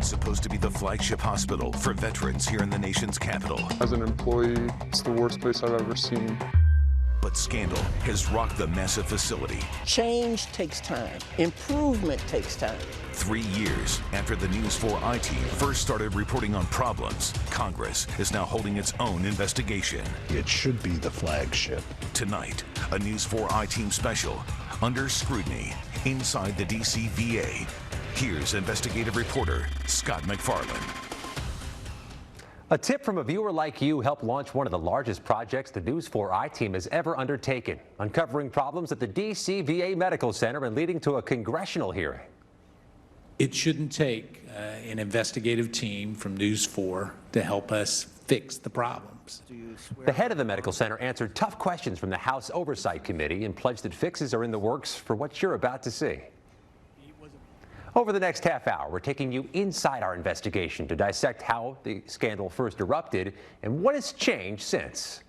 It's supposed to be the flagship hospital for veterans here in the nation's capital. As an employee, it's the worst place I've ever seen. But scandal has rocked the massive facility. Change takes time. Improvement takes time. 3 years after the News 4i team first started reporting on problems, Congress is now holding its own investigation. It should be the flagship. Tonight, a News 4i team special, Under Scrutiny, inside the DC VA. Here's investigative reporter Scott McFarland. A tip from a viewer like you helped launch one of the largest projects the News 4i team has ever undertaken, uncovering problems at the DC VA Medical Center and leading to a congressional hearing. It shouldn't take an investigative team from News 4 to help us fix the problems. The head of the medical center answered tough questions from the House Oversight Committee and pledged that fixes are in the works for what you're about to see. Over the next half hour, we're taking you inside our investigation to dissect how the scandal first erupted and what has changed since.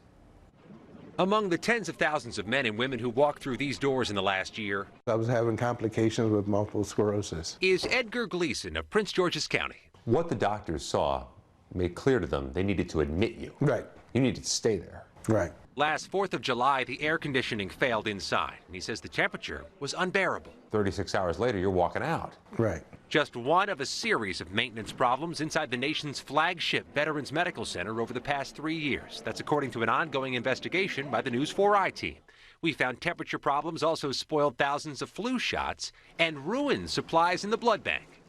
Among the tens of thousands of men and women who walked through these doors in the last year, I was having complications with multiple sclerosis. Is Edgar Gleason of Prince George's County. What the doctors saw made clear to them they needed to admit you. Right. You needed to stay there. Right. Last 4th of July, the air conditioning failed inside, and he says the temperature was unbearable. 36 hours later, you're walking out. Right. Just one of a series of maintenance problems inside the nation's flagship Veterans Medical Center over the past 3 years. That's according to an ongoing investigation by the News 4i team. We found temperature problems also spoiled thousands of flu shots and ruined supplies in the blood bank.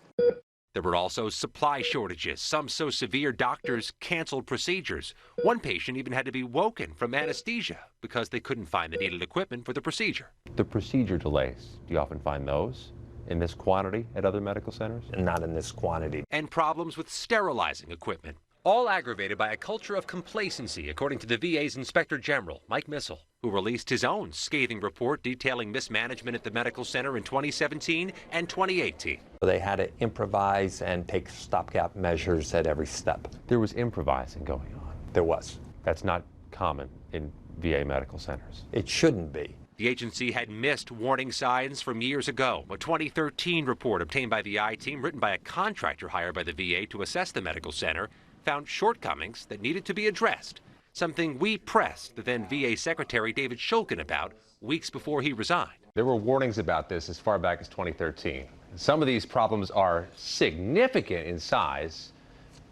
There were also supply shortages, some so severe doctors canceled procedures. One patient even had to be woken from anesthesia because they couldn't find the needed equipment for the procedure. The procedure delays, do you often find those in this quantity at other medical centers? Not in this quantity. And problems with sterilizing equipment, all aggravated by a culture of complacency, according to the VA's Inspector General, Mike Missel, who released his own scathing report detailing mismanagement at the medical center in 2017 and 2018. They had to improvise and take stopgap measures at every step. There was improvising going on. There was. That's not common in VA medical centers. It shouldn't be. The agency had missed warning signs from years ago. A 2013 report obtained by the I-Team, written by a contractor hired by the VA to assess the medical center, found shortcomings that needed to be addressed, something we pressed the then VA Secretary David Shulkin about weeks before he resigned. There were warnings about this as far back as 2013. Some of these problems are significant in size,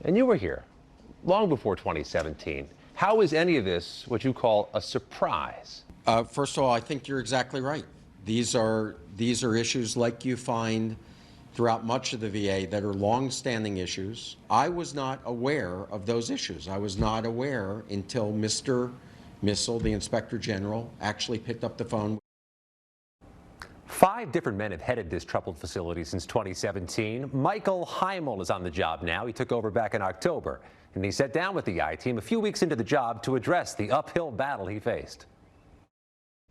and you were here long before 2017. How is any of this what you call a surprise? First of all, I think you're exactly right. These are issues like you find throughout much of the VA that are long-standing issues. I was not aware of those issues. I was not aware until Mr. Missel, the Inspector General, actually picked up the phone. 5 different men have headed this troubled facility since 2017. Michael Heimel is on the job now. He took over back in October, and he sat down with the I-Team a few weeks into the job to address the uphill battle he faced.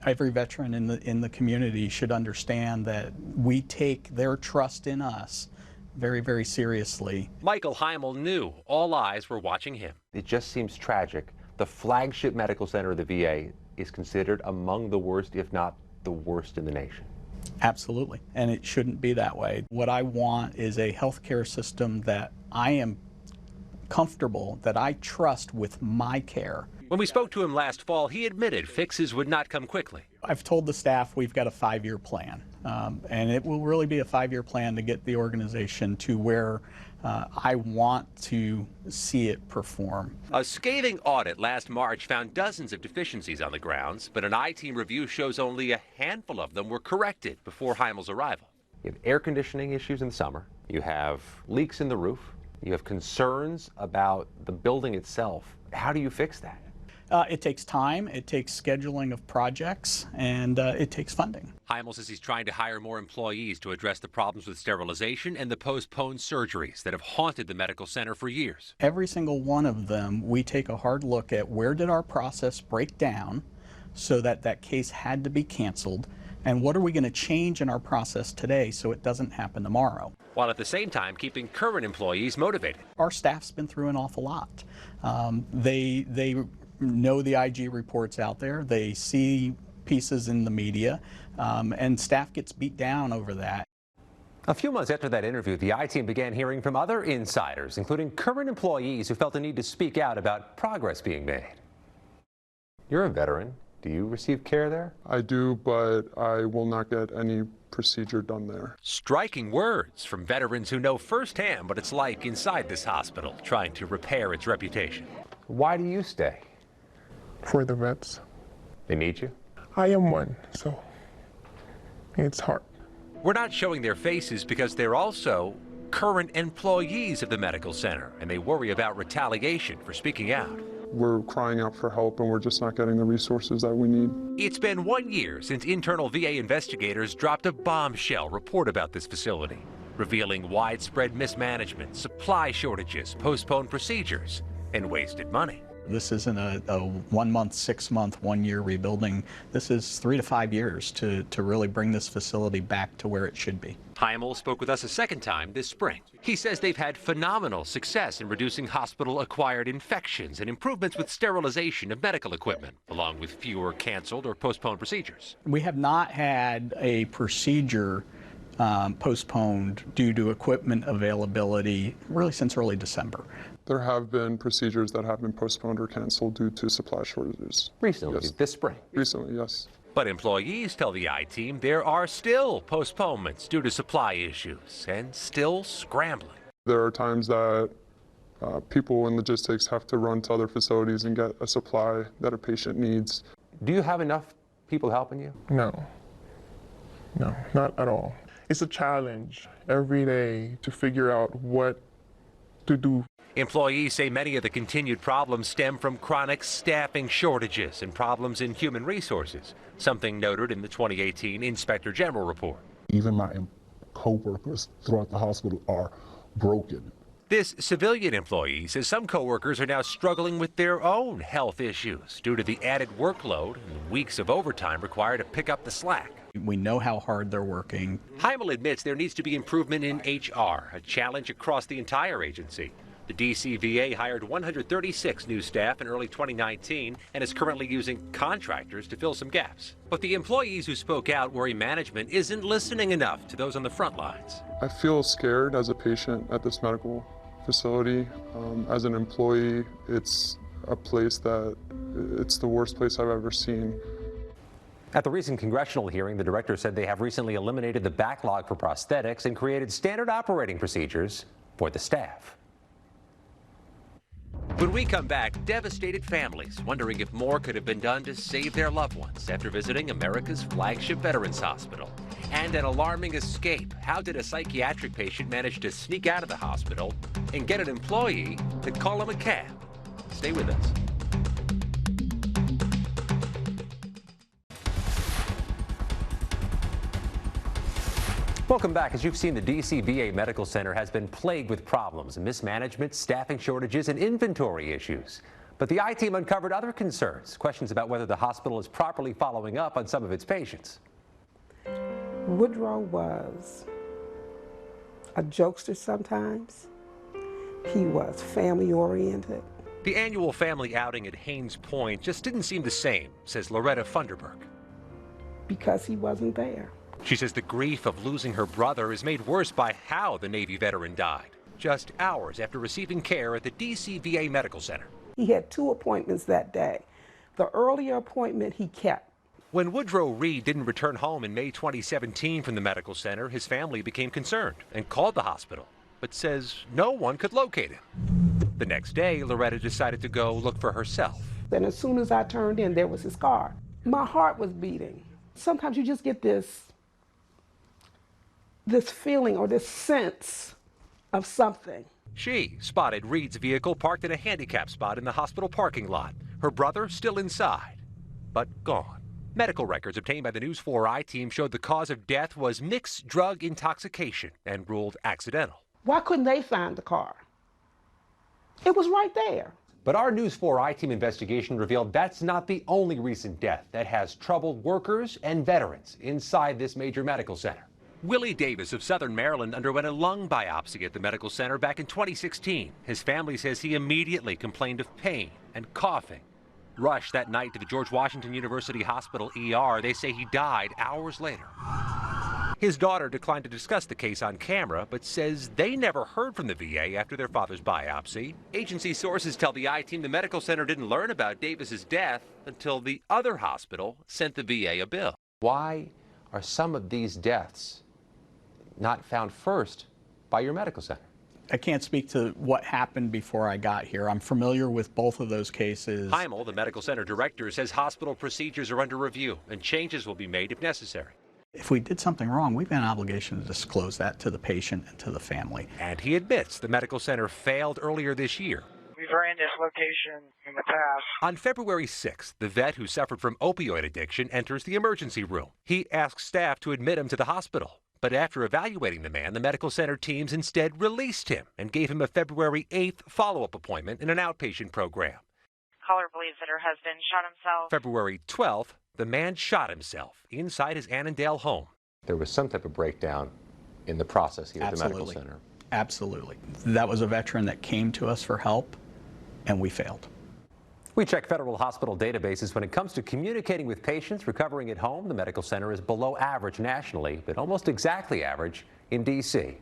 Every veteran in the community should understand that we take their trust in us very, very seriously. Michael Heimel knew all eyes were watching him. It just seems tragic. The flagship medical center of the VA is considered among the worst, if not the worst in the nation. Absolutely, and it shouldn't be that way. What I want is a healthcare system that I am comfortable, that I trust with my care. When we spoke to him last fall, he admitted fixes would not come quickly. I've told the staff we've got a 5-year plan, and it will really be a 5-year plan to get the organization to where I want to see it perform. A scathing audit last March found dozens of deficiencies on the grounds, but an I-Team review shows only a handful of them were corrected before Heimel's arrival. You have air conditioning issues in the summer, you have leaks in the roof, you have concerns about the building itself. How do you fix that? It takes time, it takes scheduling of projects, and it takes funding. Heimel says he's trying to hire more employees to address the problems with sterilization and the postponed surgeries that have haunted the medical center for years. Every single one of them, we take a hard look at where did our process break down so that that case had to be canceled, and what are we going to change in our process today so it doesn't happen tomorrow. While at the same time keeping current employees motivated. Our staff's been through an awful lot. They know the IG reports out there, they see pieces in the media, and staff gets beat down over that. A few months after that interview, the I-Team began hearing from other insiders, including current employees who felt the need to speak out about progress being made. You're a veteran. Do you receive care there? I do, but I will not get any procedure done there. Striking words from veterans who know firsthand what it's like inside this hospital, trying to repair its reputation. Why do you stay? For the vets. They need you? I am one, so it's hard. We're not showing their faces because they're also current employees of the medical center, and they worry about retaliation for speaking out. We're crying out for help, and we're just not getting the resources that we need. It's been 1 year since internal VA investigators dropped a bombshell report about this facility, revealing widespread mismanagement, supply shortages, postponed procedures, and wasted money. This isn't a 1 month, 6 month, 1 year rebuilding. This is 3 to 5 years to really bring this facility back to where it should be. Heimel spoke with us a second time this spring. He says they've had phenomenal success in reducing hospital-acquired infections and improvements with sterilization of medical equipment, along with fewer canceled or postponed procedures. We have not had a procedure postponed due to equipment availability really since early December. There have been procedures that have been postponed or canceled due to supply shortages. Recently, yes. This spring? Recently, yes. But employees tell the I-Team there are still postponements due to supply issues and still scrambling. There are times that people in logistics have to run to other facilities and get a supply that a patient needs. Do you have enough people helping you? No, not at all. It's a challenge every day to figure out what to do. Employees say many of the continued problems stem from chronic staffing shortages and problems in human resources, something noted in the 2018 Inspector General report. Even my co-workers throughout the hospital are broken. This civilian employee says some co-workers are now struggling with their own health issues due to the added workload and weeks of overtime required to pick up the slack. We know how hard they're working. Heimel admits there needs to be improvement in HR, a challenge across the entire agency. The DCVA hired 136 new staff in early 2019 and is currently using contractors to fill some gaps. But the employees who spoke out worry management isn't listening enough to those on the front lines. I feel scared as a patient at this medical facility. As an employee, it's a place that it's the worst place I've ever seen. At the recent congressional hearing, the director said they have recently eliminated the backlog for prosthetics and created standard operating procedures for the staff. When we come back, devastated families wondering if more could have been done to save their loved ones after visiting America's flagship Veterans Hospital. And an alarming escape. How did a psychiatric patient manage to sneak out of the hospital and get an employee to call him a cab? Stay with us. Welcome back. As you've seen, the DCVA Medical Center has been plagued with problems, mismanagement, staffing shortages, and inventory issues. But the I-Team uncovered other concerns, questions about whether the hospital is properly following up on some of its patients. Woodrow was a jokester sometimes. He was family-oriented. The annual family outing at Haynes Point just didn't seem the same, says Loretta Funderburg. Because he wasn't there. She says the grief of losing her brother is made worse by how the Navy veteran died, just hours after receiving care at the DCVA Medical Center. He had 2 appointments that day. The earlier appointment he kept. When Woodrow Reed didn't return home in May 2017 from the medical center, his family became concerned and called the hospital, but says no one could locate him. The next day, Loretta decided to go look for herself. And as soon as I turned in, there was his car. My heart was beating. Sometimes you just get this feeling or this sense of something. She spotted Reed's vehicle parked in a handicap spot in the hospital parking lot. Her brother still inside, but gone. Medical records obtained by the News 4 I-Team showed the cause of death was mixed drug intoxication and ruled accidental. Why couldn't they find the car? It was right there. But our News 4 I-Team investigation revealed that's not the only recent death that has troubled workers and veterans inside this major medical center. Willie Davis of Southern Maryland underwent a lung biopsy at the medical center back in 2016. His family says he immediately complained of pain and coughing. Rushed that night to the George Washington University Hospital ER, they say he died hours later. His daughter declined to discuss the case on camera, but says they never heard from the VA after their father's biopsy. Agency sources tell the I-Team the medical center didn't learn about Davis's death until the other hospital sent the VA a bill. Why are some of these deaths not found first by your medical center? I can't speak to what happened before I got here. I'm familiar with both of those cases. Heimel, the medical center director, says hospital procedures are under review and changes will be made if necessary. If we did something wrong, we've got an obligation to disclose that to the patient and to the family. And he admits the medical center failed earlier this year. We've ran this location in the past. On February 6th, the vet who suffered from opioid addiction enters the emergency room. He asks staff to admit him to the hospital. But after evaluating the man, the medical center teams instead released him and gave him a February 8th follow-up appointment in an outpatient program. Caller believes that her husband shot himself. February 12th, the man shot himself inside his Annandale home. There was some type of breakdown in the process here at the medical center. Absolutely. That was a veteran that came to us for help, and we failed. We check federal hospital databases. When it comes to communicating with patients recovering at home, the medical center is below average nationally, but almost exactly average in D.C.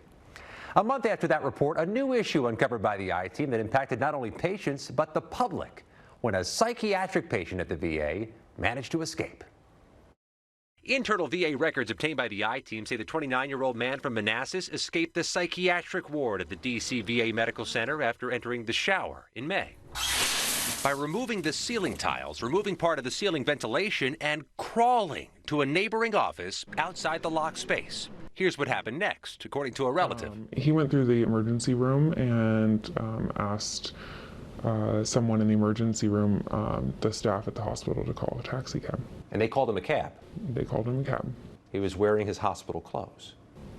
A month after that report, a new issue uncovered by the I-Team that impacted not only patients, but the public, when a psychiatric patient at the VA managed to escape. Internal VA records obtained by the I-Team say the 29-year-old man from Manassas escaped the psychiatric ward at the D.C. VA Medical Center after entering the shower in May. By removing the ceiling tiles, removing part of the ceiling ventilation, and crawling to a neighboring office outside the locked space. Here's what happened next, according to a relative. He went through the emergency room and asked someone in the emergency room, the staff at the hospital, to call a taxi cab. And they called him a cab? They called him a cab. He was wearing his hospital clothes?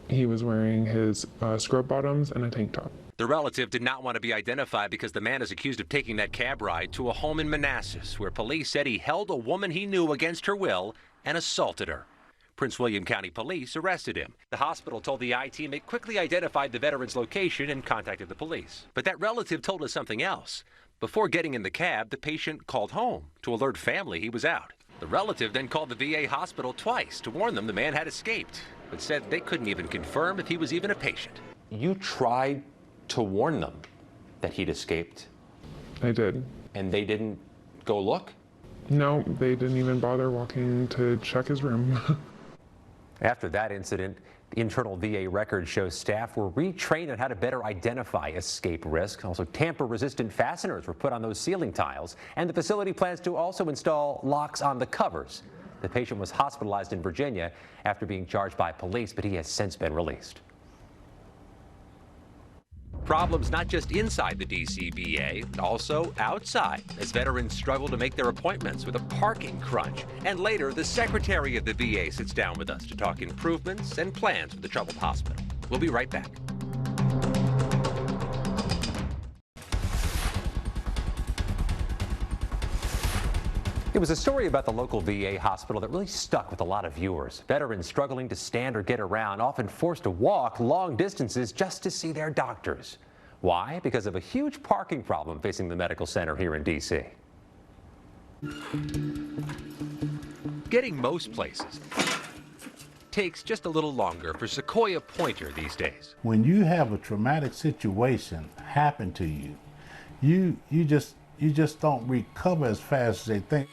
He was wearing his scrub bottoms and a tank top. The relative did not want to be identified because the man is accused of taking that cab ride to a home in Manassas, where police said he held a woman he knew against her will and assaulted her. Prince William County Police arrested him. The hospital told the I-Team it quickly identified the veteran's location and contacted the police. But that relative told us something else. Before getting in the cab, the patient called home to alert family he was out. The relative then called the VA hospital twice to warn them the man had escaped, but said they couldn't even confirm if he was even a patient. You tried to warn them that he'd escaped? I did. And they didn't go look? No, they didn't even bother walking to check his room. After that incident, the internal VA record shows staff were retrained on how to better identify escape risk. Also, tamper-resistant fasteners were put on those ceiling tiles, and the facility plans to also install locks on the covers. The patient was hospitalized in Virginia after being charged by police, but he has since been released. Problems not just inside the D.C. VA, but also outside, as veterans struggle to make their appointments with a parking crunch. And later, the secretary of the VA sits down with us to talk improvements and plans for the troubled hospital. We'll be right back. It was a story about the local VA hospital that really stuck with a lot of viewers. Veterans struggling to stand or get around, often forced to walk long distances just to see their doctors. Why? Because of a huge parking problem facing the medical center here in D.C. Getting most places takes just a little longer for Sequoia Pointer these days. When you have a traumatic situation happen to you, you just don't recover as fast as they think.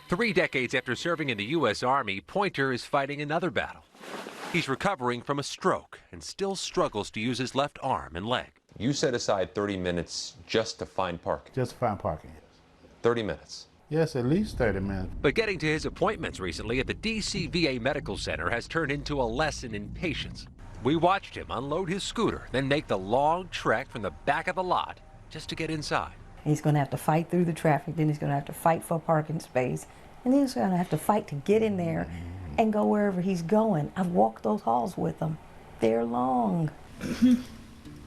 3 decades after serving in the U.S. Army, Pointer is fighting another battle. He's recovering from a stroke and still struggles to use his left arm and leg. You set aside 30 minutes just to find parking? Just to find parking, yes. 30 minutes? Yes, at least 30 minutes. But getting to his appointments recently at the D.C. VA Medical Center has turned into a lesson in patience. We watched him unload his scooter, then make the long trek from the back of the lot just to get inside. He's going to have to fight through the traffic, then he's going to have to fight for a parking space, and then he's going to have to fight to get in there and go wherever he's going. I've walked those halls with him. They're long.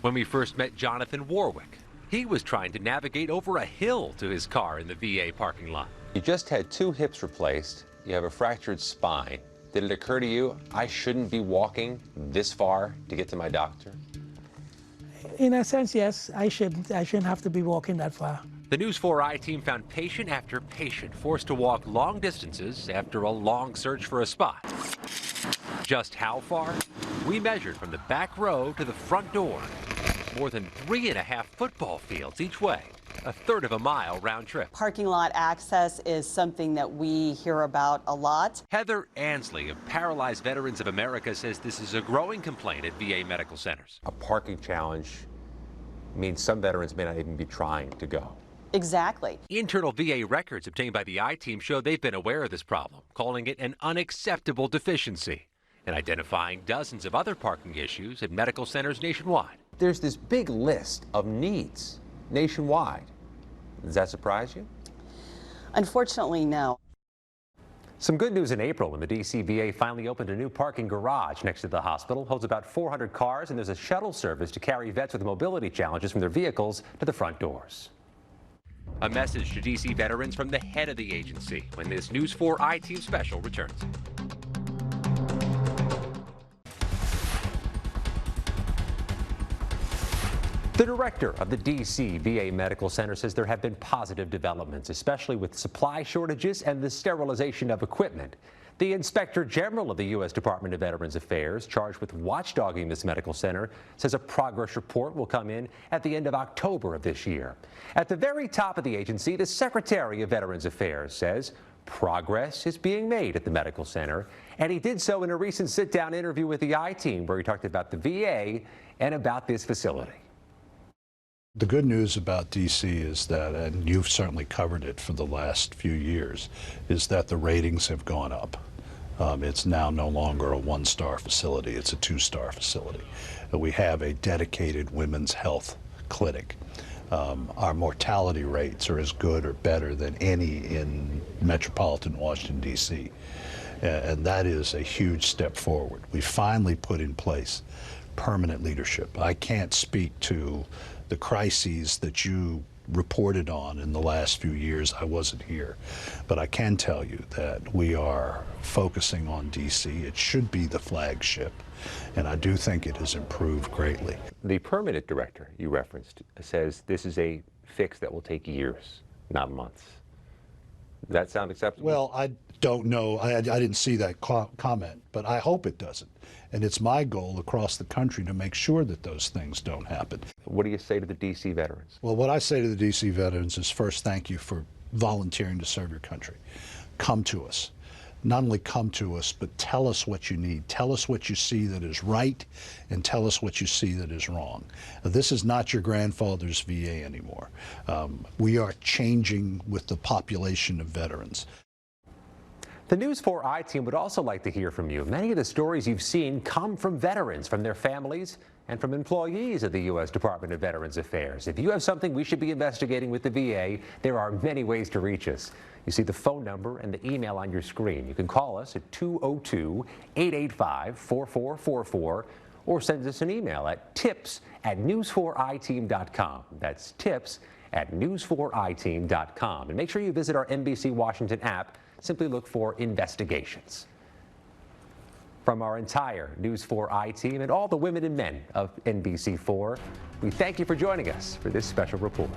When we first met Jonathan Warwick, he was trying to navigate over a hill to his car in the VA parking lot. You just had 2 hips replaced. You have a fractured spine. Did it occur to you, I shouldn't be walking this far to get to my doctor? In a sense, yes, I shouldn't have to be walking that far. The News 4 I-Team found patient after patient forced to walk long distances after a long search for a spot. Just how far? We measured from the back row to the front door. More than 3.5 football fields each way, a third of a mile round trip. Parking lot access is something that we hear about a lot. Heather Ansley of Paralyzed Veterans of America says this is a growing complaint at VA medical centers. A parking challenge means some veterans may not even be trying to go. Exactly. Internal VA records obtained by the I-Team show they've been aware of this problem, calling it an unacceptable deficiency, and identifying dozens of other parking issues at medical centers nationwide. There's this big list of needs nationwide. Does that surprise you? Unfortunately, no. Some good news in April when the DC VA finally opened a new parking garage next to the hospital. Holds about 400 cars, and there's a shuttle service to carry vets with mobility challenges from their vehicles to the front doors. A message to DC veterans from the head of the agency when this News 4 I-Team special returns. The director of the DC VA Medical Center says there have been positive developments, especially with supply shortages and the sterilization of equipment. The Inspector General of the U.S. Department of Veterans Affairs, charged with watchdogging this medical center, says a progress report will come in at the end of October of this year. At the very top of the agency, the Secretary of Veterans Affairs says progress is being made at the medical center, and he did so in a recent sit-down interview with the I-Team where he talked about the VA and about this facility. The good news about DC is that, and you've certainly covered it for the last few years, is that the ratings have gone up. It's now no longer a one-star facility, it's a two-star facility. We have a dedicated women's health clinic. Our mortality rates are as good or better than any in metropolitan Washington, D.C. And that is a huge step forward. We finally put in place permanent leadership. I can't speak to the crises that you reported on in the last few years. I wasn't here. But I can tell you that we are focusing on DC. It should be the flagship, and I do think it has improved greatly. The permanent director you referenced says this is a fix that will take years, not months. Does that sound acceptable? Well, I don't know. I didn't see that comment, but I hope it doesn't. And it's my goal across the country to make sure that those things don't happen. What do you say to the DC veterans? Well, what I say to the DC veterans is first, thank you for volunteering to serve your country. Come to us. Not only come to us, but tell us what you need. Tell us what you see that is right, and tell us what you see that is wrong. This is not your grandfather's VA anymore. We are changing with the population of veterans. The News 4 I-Team would also like to hear from you. Many of the stories you've seen come from veterans, from their families, and from employees of the U.S. Department of Veterans Affairs. If you have something we should be investigating with the VA, there are many ways to reach us. You see the phone number and the email on your screen. You can call us at 202-885-4444 or send us an email at tips@news4iteam.com. That's tips@news4iteam.com. And make sure you visit our NBC Washington app. Simply look for investigations. From our entire News 4 I-Team and all the women and men of NBC4, we thank you for joining us for this special report.